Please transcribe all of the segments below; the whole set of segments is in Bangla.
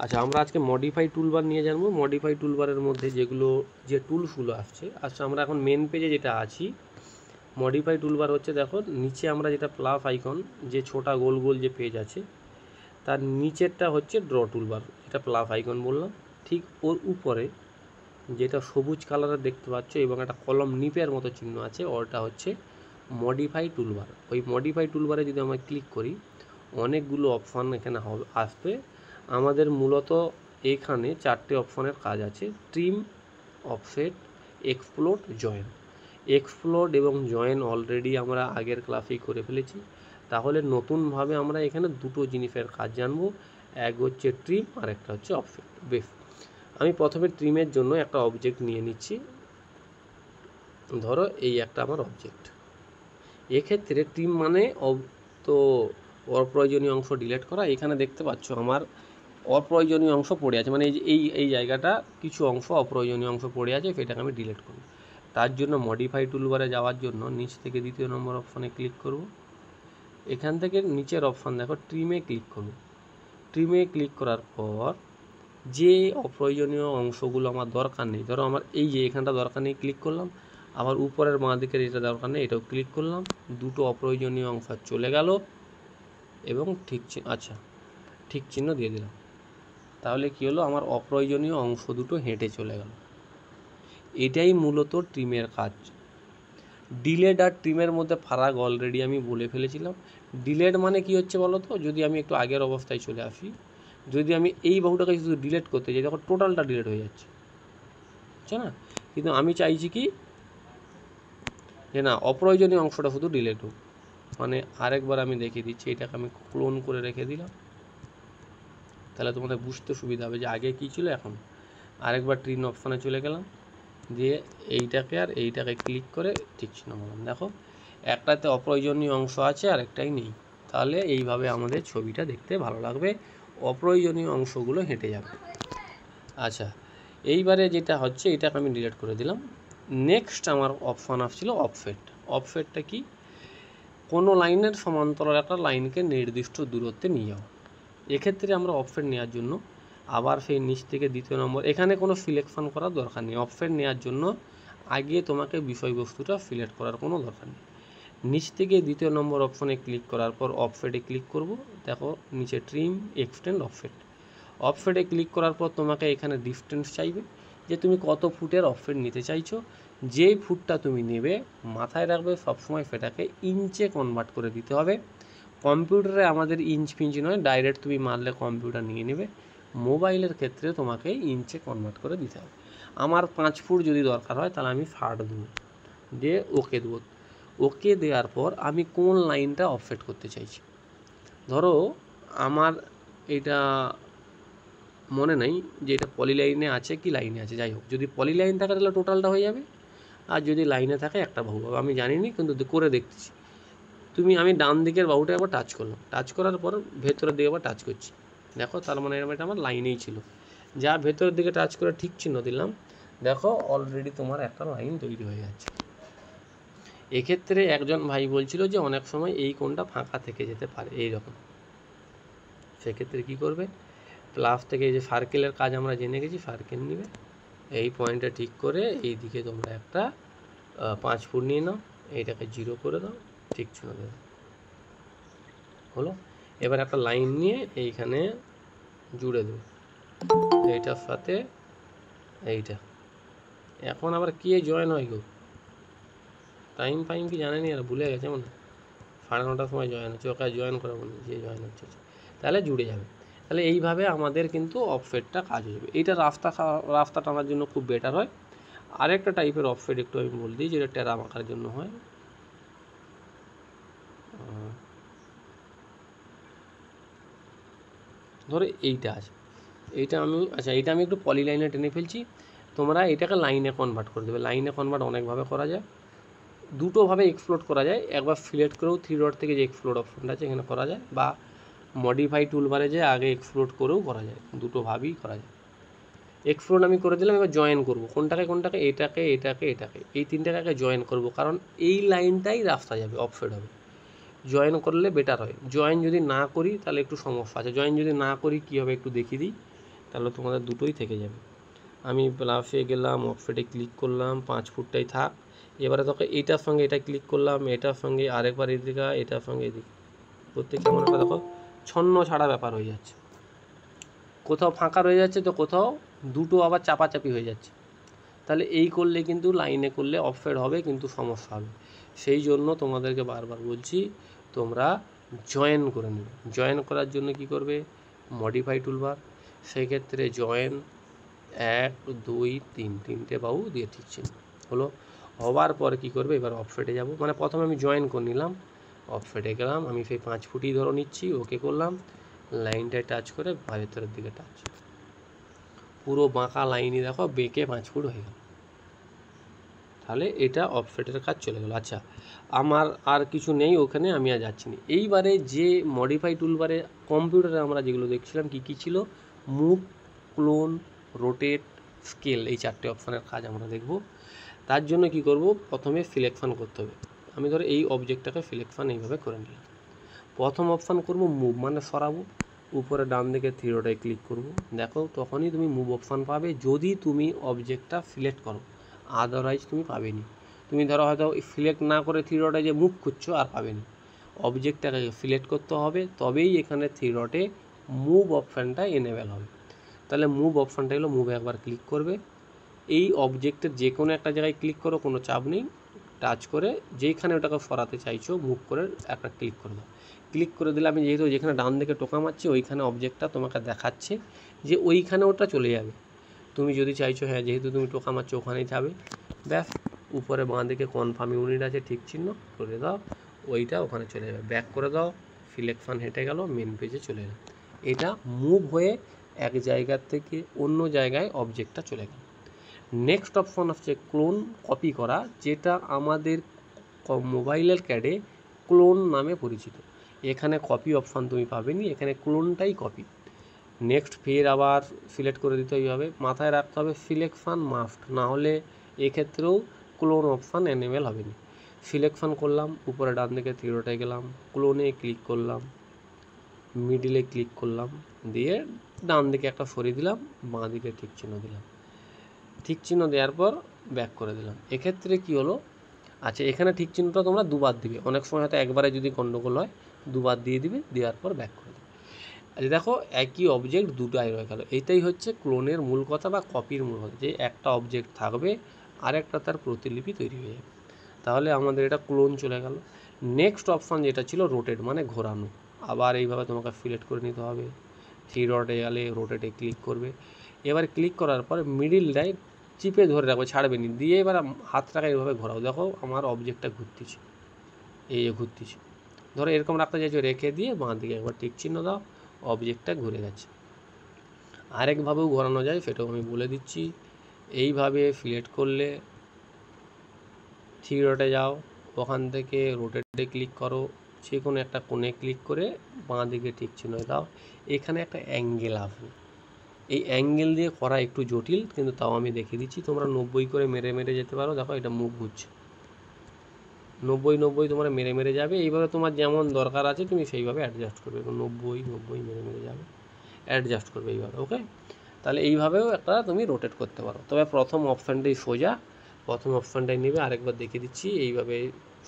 আচ্ছা, আমরা আজকে মডিফাই টুলবার নিয়ে জানবো। মডিফাই টুলবারের মধ্যে যেগুলো যে টুলসগুলো আসছে। আচ্ছা, আমরা এখন মেন পেজে যেটা আছি, মডিফাই টুলবার হচ্ছে, দেখো নিচে আমরা যেটা প্লাস আইকন, যে ছোটা গোল গোল যে পেজ আছে, তার নিচেরটা হচ্ছে ড্র টুলবার, যেটা প্লাস আইকন বললাম। ঠিক ওর উপরে যেটা সবুজ কালারের দেখতে পাচ্ছ এবং একটা কলম নিপের মতো চিহ্ন আছে, ওটা হচ্ছে মডিফাই টুলবার। ওই মডিফাই টুলবারে যদি আমরা ক্লিক করি, অনেকগুলো অপশান এখানে আসবে। আমাদের মূলত এখানে 4টে অপশানের কাজ আছে: trim, offset, explode, join. Explode এবং জয়েন অলরেডি আমরা আগের ক্লাসেই করে ফেলেছি। তাহলে নতুনভাবে আমরা এখানে দুটো জিনিসের কাজ জানবো, এক হচ্ছে ট্রিম আর একটা হচ্ছে অফসেট। বেশ, আমি প্রথমে ট্রিমের জন্য একটা অবজেক্ট নিয়ে নিচ্ছি। ধরো এই একটা আমার অবজেক্ট। এক্ষেত্রে ট্রিম মানে তো অপ্রয়োজনীয় অংশ ডিলিট করা। এখানে দেখতে পাচ্ছ আমার অপ্রয়োজনীয় অংশ পড়ে আছে, মানে এই জায়গাটা কিছু অংশ, অপ্রয়োজনীয় অংশ পড়ে আছে, সেটাকে আমি ডিলিট করব। তার জন্য মডিফাই টুলবারে যাওয়ার জন্য নিচ থেকে দ্বিতীয় নম্বর অপশানে ক্লিক করব। এখান থেকে নিচের অপশান দেখো, ট্রিমে ক্লিক করব। ট্রিমে ক্লিক করার পর যে অপ্রয়োজনীয় অংশগুলো আমার দরকার নেই, ধরো আমার এই যে এখানটা দরকার নেই, ক্লিক করলাম। আবার উপরের বাঁ দিকের এটা দরকার নেই, এটাও ক্লিক করলাম। দুটো অপ্রয়োজনীয় অংশ চলে গেল এবং ঠিক চিহ্ন দিয়ে দিলাম। তাহলে কী হলো, আমার অপ্রয়োজনীয় অংশ দুটো হেঁটে চলে গেল। এটাই মূলত ট্রিমের কাজ। ডিলেট আর ট্রিমের মধ্যে ফারাক অলরেডি আমি বলে ফেলেছিলাম। ডিলেট মানে কি হচ্ছে বলো তো, যদি আমি একটু আগের অবস্থায় চলে আসি, যদি আমি এই বাহুটাকে শুধু ডিলিট করতে চাই, তখন টোটালটা ডিলিট হয়ে যাচ্ছে, বুঝছো না? কিন্তু আমি চাইছি কি, যে না, অপ্রয়োজনীয় অংশটা শুধু ডিলিট হোক। মানে আরেকবার আমি দেখিয়ে দিচ্ছি, এটাকে আমি ক্লোন করে রেখে দিলাম, তাহলে তোমাদের বুঝতে সুবিধা হবে যে আগে কী ছিল এখন। আরেকবার ট্রিম অপশানে চলে গেলাম, দিয়ে এইটাকে আর এইটাকে ক্লিক করে ঠিক চিহ্ন বললাম। দেখো, একটাতে অপ্রয়োজনীয় অংশ আছে আর একটাই নেই। তাহলে এইভাবে আমাদের ছবিটা দেখতে ভালো লাগবে, অপ্রয়োজনীয় অংশগুলো হেঁটে যাবে। আচ্ছা, এইবারে যেটা হচ্ছে, এটাকে আমি ডিলিট করে দিলাম। নেক্সট আমার অপশান আসছিল অফসেট। অফসেটটা কি? কোনো লাইনের সমান্তরাল একটা লাইনকে নির্দিষ্ট দূরত্বে নিয়ে যাও। এক্ষেত্রে আমরা অফসেট নেওয়ার জন্য আবার সেই নিচ থেকে দ্বিতীয় নম্বর, এখানে কোনো সিলেকশন করার দরকার নেই। অফসেট নেওয়ার জন্য আগে তোমাকে বিষয়বস্তুটা সিলেক্ট করার কোনো দরকার নেই। নিচ থেকে দ্বিতীয় নম্বর অপশনে ক্লিক করার পর অফসেটে ক্লিক করব। দেখো নিচে ট্রিম, এক্সটেন্ড, অফসেট। অফসেটে ক্লিক করার পর তোমাকে এখানে ডিস্টেন্স চাইবে, যে তুমি কত ফুটের অফসেট নিতে চাইছো। যেই ফুটটা তুমি নেবে, মাথায় রাখবে সবসময় সেটাকে ইঞ্চে কনভার্ট করে দিতে হবে। কম্পিউটারে আমাদের ইঞ্চ ফিঞ্চ নয়, ডাইরেক্ট তুমি মারলে কম্পিউটার নিয়ে নেবে। মোবাইলের ক্ষেত্রে তোমাকে ইঞ্চে কনভার্ট করে দিতে হবে। আমার 5 ফুট যদি দরকার হয়, তাহলে আমি 60 দেবো, দিয়ে ওকে দেবো। ওকে দেওয়ার পর আমি কোন লাইনটা অফসেট করতে চাইছি। ধরো আমার এটা মনে নেই যে এটা পলি লাইনে আছে কি লাইনে আছে, যাই হোক, যদি পলি লাইন থাকে তাহলে টোটালটা হয়ে যাবে, আর যদি লাইনে থাকে একটা বাহু হবে। আমি জানি না, কিন্তু করে দেখতেছি। আমি ডান দিকের বাহুটা একবার টাচ করলাম, টাচ করার পর ভেতরের দিকে আবার টাচ করছি। দেখো, তার মানে এটা আমার লাইনেই ছিল। যা ভেতরের দিকে টাচ করে ঠিক চিহ্ন দিলাম, দেখো অলরেডি তোমার একটা লাইন তৈরি হয়ে যাচ্ছে। এক্ষেত্রে একজন ভাই বলছিল যে অনেক সময় এই কোণটা ফাঁকা থেকে যেতে পারে এইরকম। সেক্ষেত্রে কী করবে, প্লাস থেকে যে সার্কেলের কাজ আমরা জেনে গেছি, সার্কেল নেবে, এই পয়েন্টটা ঠিক করে এই দিকে তোমরা একটা 5 ফুট নিয়ে নাও, এইটাকে 0 করে দাও, ঠিক চিহ্ন দেবে, হলো। এবার একটা লাইন নিয়ে এইখানে জুড়ে দেবে এইটার সাথে এইটা। এখন আবার কে জয়েন হয় গো, টাইম ফাইম কি জানেনি, আর ভুলে গেছে মনে হয়। 9:30টার সময় জয়েন হচ্ছে, ওকে জয়েন করে মনে যে জয়েন হচ্ছে, তাহলে জুড়ে যাবে। তাহলে এইভাবে আমাদের কিন্তু অফসেটটা কাজ হয়ে যাবে। এইটা রাস্তা টানার জন্য খুব বেটার হয়। আরেকটা টাইপের অফসেট একটু আমি বলে দিই, যেটা টেরা আঁকার জন্য হয়। ধরো এইটা আছে, এইটা আমি একটু পলি লাইনে টেনে ফেলছি। তোমরা এটাকে লাইনে কনভার্ট করে দেবে। লাইনে কনভার্ট অনেকভাবে করা যায়, দুটোভাবে এক্সপ্লোড করা যায়। একবার সিলেক্ট করেও 3 ডট থেকে যে এক্সপ্লোড অপশনটা আছে এখানে করা যায়, বা মডিফাই টুলবারে যে আগে এক্সপ্লোড করেও করা যায়, দুটোভাবেই করা যায়। এক্সপ্লোড আমি করে দিলাম। এবার জয়েন করব, কোনটাকে এটাকে এই তিনটাকে আগে জয়েন করব, কারণ এই লাইনটাই রাস্তা যাবে, অফসেট হবে। জয়েন করলে বেটার হয়। জয়েন যদি না করি তাহলে একটু সমস্যা আছে। জয়েন যদি না করি কী হবে একটু দেখিয়ে দিই। তাহলে তোমাদের দুটোই থেকে যাবে। আমি প্লাসে গেলাম, অফসেটে ক্লিক করলাম, 5 ফুটটাই থাক। এবারে দেখো এইটার সঙ্গে এটা ক্লিক করলাম, এটার সঙ্গে আরেকবার এদিকে, এটার সঙ্গে এদিকে করতে কেমন একটা দেখো ছন্ন ছাড়া ব্যাপার হয়ে যাচ্ছে। কোথাও ফাঁকা রয়ে যাচ্ছে তো কোথাও দুটো আবার চাপাচাপি হয়ে যাচ্ছে। তাহলে এই করলে কিন্তু লাইনে করলে অফসেট হবে, কিন্তু সমস্যা হবে। সেই জন্য তোমাদেরকে বারবার বলছি তোমরা জয়েন করে নেবে। জয়েন করার জন্য কি করবে, মডিফাই টুলবার, সেই ক্ষেত্রে জয়েন 1 2 3 তিনটে বাহু দিয়ে ঠিক চিহ্ন হলো। হওয়ার পর কি করবে, এবার অফসেটে যাব, মানে প্রথমে আমি জয়েন করে নিলাম, অফসেটে গেলাম, আমি সেই 5 ফুটই ধরো নিচ্ছি, ওকে করলাম, লাইনটায় টাচ করে ভেতরের দিকে টাচ, পুরো বাঁকা লাইনই দেখো বেঁকে 5 ফুট হয়ে গেল। তাহলে এটা অফসেটের কাজ চলে গেল। আচ্ছা, আমার আর কিছু নেই ওখানে, আমি আর যাচ্ছি না। এইবারে যে মডিফাই টুলবারে কম্পিউটারে আমরা যেগুলো দেখছিলাম কী কী ছিল, মুভ, ক্লোন, রোটেট, স্কেল, এই 4টে অপশানের কাজ আমরা দেখব। তার জন্য কি করব, প্রথমে সিলেকশন করতে হবে। আমি ধরো এই অবজেক্টটাকে সিলেকশন এইভাবে করে নিলাম। প্রথম অপশান করব মুভ, মানে সরাবো, উপরে ডান দিকে থ্রিডটায় ক্লিক করব। দেখো তখনই তুমি মুভ অপশান পাবে যদি তুমি অবজেক্টটা সিলেক্ট করো, আদারওয়াইজ তুমি পাবেনি। তুমি ধরো হয়তো সিলেক্ট না করে থ্রিডটে যে মুভ করছো আর পাবেনি। অবজেক্টটাকে সিলেক্ট করতে হবে, তবেই এখানে থ্রিডটে মুভ অপশানটা এনেবেল হবে। তাহলে মুভ অপশানটা হলো, মুভে একবার ক্লিক করবে, এই অবজেক্টের যে কোনো একটা জায়গায় ক্লিক করো, কোনো চাপ নেই, টাচ করে যেইখানে ওটাকে সরাতে চাইছো মুভ করে একটা ক্লিক করে দাও। ক্লিক করে দিলে আমি যেহেতু যেখানে ডান দিকে টোকা মারছি ওইখানে অবজেক্টটা তোমাকে দেখাচ্ছে যে ওইখানে ওটা চলে যাবে। তুমি যদি চাইছো হ্যাঁ যেহেতু তুমি টোকা মারছো ওখানেই যাবে, ব্যাস উপরে বাঁ দিকে কনফার্ম ইউনিট আছে ঠিক চিহ্ন করে দাও, ওইটা ওখানে চলে যাবে। ব্যাক করে দাও, সিলেকশন হেঁটে গেল, মেন পেজে চলে গেল। এটা মুভ হয়ে এক জায়গার থেকে অন্য জায়গায় অবজেক্টটা চলে গেল। নেক্সট অপশন হচ্ছে ক্লোন, কপি করা, যেটা আমাদের মোবাইলের ক্যাডে ক্লোন নামে পরিচিত। এখানে কপি অপশান তুমি পাবেনি, এখানে ক্লোনটাই কপি। নেক্সট ফের আবার সিলেক্ট করে দিতে হবে, মাথায় রাখতে হবে সিলেকশান মাস্ট, না হলে এক্ষেত্রেও ক্লোন অপশান এনেবেল হবে না। সিলেকশান করলাম, উপরে ডান দিকে থ্রিডটায় গেলাম, ক্লোনে ক্লিক করলাম, মিডিলে ক্লিক করলাম, দিয়ে ডান দিকে একটা সরিয়ে দিলাম, বাঁ দিকে ঠিক চিহ্ন দিলাম, ঠিক চিহ্ন দেওয়ার পর ব্যাক করে দিলাম। এক্ষেত্রে কি হলো, আচ্ছা এখানে ঠিক চিহ্নটা তোমরা দুবার দিবে, অনেক সময় হয়তো একবারে যদি গণ্ডগোল হয় দুবার দিয়ে দিবে, দেওয়ার পর ব্যাক করে দেবে। আচ্ছা দেখো একই অবজেক্ট দুটাই রয়ে গেল। এইটাই হচ্ছে ক্লোনের মূল কথা বা কপির মূল কথা, যে একটা অবজেক্ট থাকবে আর একটা তার প্রতিলিপি তৈরি হয়ে যাবে। তাহলে আমাদের এটা ক্লোন চলে গেল। নেক্সট অপশান যেটা ছিল রোটেট, মানে ঘোরানো, আবার এইভাবে তোমাকে সিলেক্ট করে নিতে হবে, থ্রি ডটে গেলে রোটেটে ক্লিক করবে। এবার ক্লিক করার পর মিডিলটায় চিপে ধরে রাখবে, ছাড়বে নি, দিয়ে এবার হাতটাকে এইভাবে ঘোরাও, দেখো আমার অবজেক্টটা ঘুরতেছে, এই ঘুরতেছে। ধরো এরকম রাখতে চাইছো, রেখে দিয়ে বাঁ দিকে একবার টিক চিহ্ন দাও, অবজেক্টটা ঘুরে গেছে। আরেকভাবেও ঘোরানো যায়, সেটাও আমি বলে দিচ্ছি। এইভাবে সিলেক্ট করলে থ্রি ডটে যাও, ওখান থেকে রোটেটে ক্লিক করো, যে কোনো একটা কোণে ক্লিক করে বাঁ দিকে টিক চিহ্ন দাও, এখানে একটা অ্যাঙ্গেল আসবে। এই অ্যাঙ্গেল দিয়ে করা একটু জটিল, কিন্তু তাও আমি দেখিয়ে দিচ্ছি। তোমরা 90 করে মেরে মেরে যেতে পারো, দেখো এটা মুভ ঘুরছে, 90 তোমরা মেরে মেরে যাবে। এইভাবে তোমার যেমন দরকার আছে তুমি সেইভাবে অ্যাডজাস্ট করবে, 90 মেরে মেরে যাবে, অ্যাডজাস্ট করবে এইভাবে। ওকে, তাহলে এইভাবেও একটা তুমি রোটেট করতে পারো। তবে প্রথম অপশানটাই সোজা, প্রথম অপশানটাই নেবে, আরেকবার দেখিয়ে দিচ্ছি। এইভাবে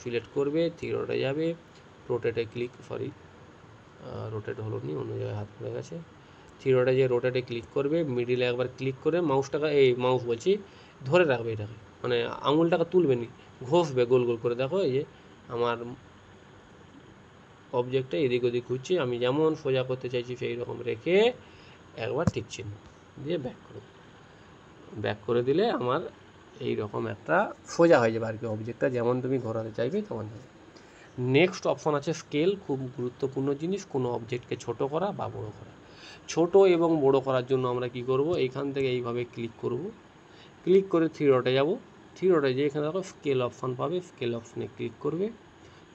সিলেক্ট করবে, থ্রি ডটে যাবে, রোটেটে ক্লিক, রোটেট হলো নি, অন্য জায়গায় হাত পড়ে গেছে। থ্রি ডটে যে রোটেটে ক্লিক করবে, মিডিলে একবার ক্লিক করে মাউসটাকে, মাউস বলছি, ধরে রাখবে এটাকে, মানে আঙুলটাকে তুলবে নি, ঘষবে গোল গোল করে। দেখো এই যে আমার অবজেক্টটা এদিক ওদিক ঘুরছে, আমি যেমন সোজা করতে চাইছি সেই রকম রেখে একবার ঠিক চিহ্ন দিয়ে ব্যাক করে দিলে আমার এই রকম একটা সোজা হয়ে যাবে আর কি, অবজেক্টটা যেমন তুমি ঘোরাতে চাইবে তেমন যাবে। নেক্সট অপশন আছে স্কেল, খুব গুরুত্বপূর্ণ জিনিস, কোনো অবজেক্টকে ছোট করা বা বড় করা। ছোট এবং বড় করার জন্য আমরা কি করব, এইখান থেকে এইভাবে ক্লিক করব, ক্লিক করে থ্রি ডটে যাব, থ্রি ডটে যে এখানে দেখো স্কেল অপশান পাবে, স্কেল অপশানে ক্লিক করবে,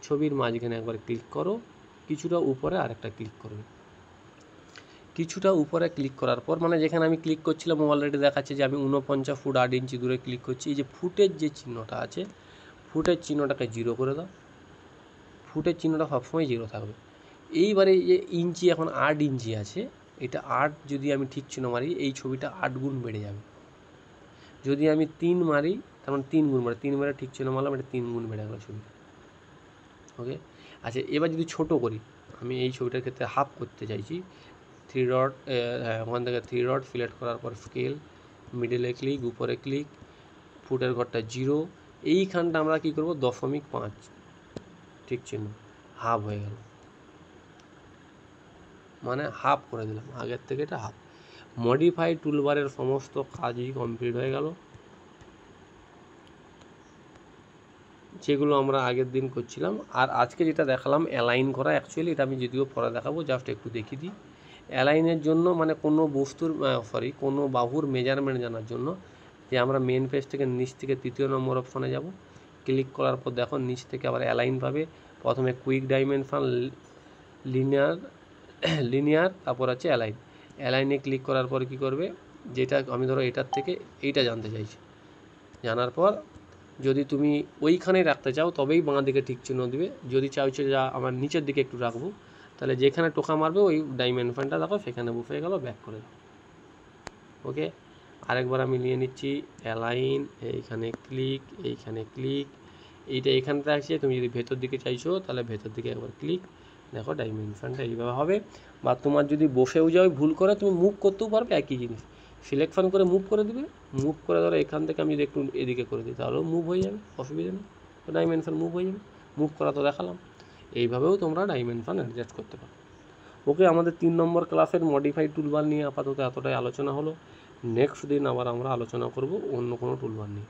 ছবির মাঝখানে একবার ক্লিক করো, কিছুটা উপরে আরেকটা ক্লিক করবে, কিছুটা উপরে ক্লিক করার পর, মানে যেখানে আমি ক্লিক করছিলাম অলরেডি দেখাচ্ছে যে আমি 49 ফুট 8 ইঞ্চি দূরে ক্লিক করছি। এই যে ফুটের যে চিহ্নটা আছে, ফুটের চিহ্নটাকে 0 করে দাও, ফুটের চিহ্নটা সবসময় 0 থাকবে। এইবারে যে ইঞ্চি এখন 8 ইঞ্চি আছে, এটা 8 যদি আমি ঠিক চিহ্ন মারি এই ছবিটা 8 গুণ বেড়ে যাবে। যদি আমি 3 মারি তার মানে 3 গুণ বাড়ে, 3 বারে ঠিক চিহ্ন মারলাম, এটা 3 গুণ বেড়ে গেল ছবিটা। ওকে, আচ্ছা এবার যদি ছোট করি, আমি এই ছবিটার ক্ষেত্রে হাফ করতে চাইছি, 3 ডট, হ্যাঁ ওখান থেকে 3 ডট সিলেক্ট করার পর স্কেল, মিডলে ক্লিক, উপরে ক্লিক, ফুটের ঘরটা 0, এইখানটা আমরা কী করবো 0.5 ঠিক চিহ্ন, হাফ হয়ে গেল, মানে হাফ করে দিলাম, আগের থেকে এটা হাফ। মডিফাই টুলবারের সমস্ত কাজই কমপ্লিট হয়ে গেল, যেগুলো আমরা আগের দিন করছিলাম। আর আজকে যেটা দেখালাম অ্যালাইন করা, অ্যাকচুয়ালি এটা আমি যদিও পরে দেখাবো, জাস্ট একটু দেখিয়ে দিই। অ্যালাইনের জন্য মানে কোনো বস্তুর কোনো বাহুর মেজারমেন্ট জানার জন্য যে আমরা মেন পেজ থেকে নিচ থেকে 3 নম্বর অপশনে যাব, ক্লিক করার পর দেখো নিচ থেকে আবার অ্যালাইন পাবে। প্রথমে কুইক ডাইমেনশন, লিনিয়ার, তারপর আছে অ্যালাইন। অ্যালাইনে ক্লিক করার পর কী করবে, যেটা আমি ধরো এটার থেকে এইটা জানতে চাইছি, জানার পর যদি তুমি ওইখানেই রাখতে চাও তবেই বাঁ দিকে ঠিক চিহ্ন দিবে, যদি চাইছো যা আমার নিচের দিকে একটু রাখবো তাহলে যেখানে টোকা মারবে ওই ডাইমেনশনটা দেখো সেখানে বুফ হয়ে গেল, ব্যাক করে দাও। ওকে, আরেকবার আমি নিয়ে নিচ্ছি, অ্যালাইন, এইখানে ক্লিক, এইখানে ক্লিক, এইটা এখানে রাখছে, তুমি যদি ভেতর দিকে চাইছো তাহলে ভেতর দিকে একবার ক্লিক, দেখো ডাইমেনশনটা এইভাবে হবে। বা তোমার যদি বসেও যাও ভুল করে তুমি মুভ করতেও পারবে, একই জিনিস সিলেকশন করে মুভ করে দিবে, মুভ করে ধরো এখান থেকে আমি যদি একটু এদিকে করে দিই তাহলেও মুভ হয়ে যাবে, অসুবিধা নেই, তো ডাইমেনশন মুভ হয়ে যাবে, মুভ করা তো দেখালাম। এইভাবেও তোমরা ডাইমেনশন অ্যাডজাস্ট করতে পারো। ওকে, আমাদের 3 নম্বর ক্লাসের মডিফাই টুলবার নিয়ে আপাতত এতটাই আলোচনা হলো। নেক্সট দিন আবার আমরা আলোচনা করব অন্য কোনো টুলবার নিয়ে।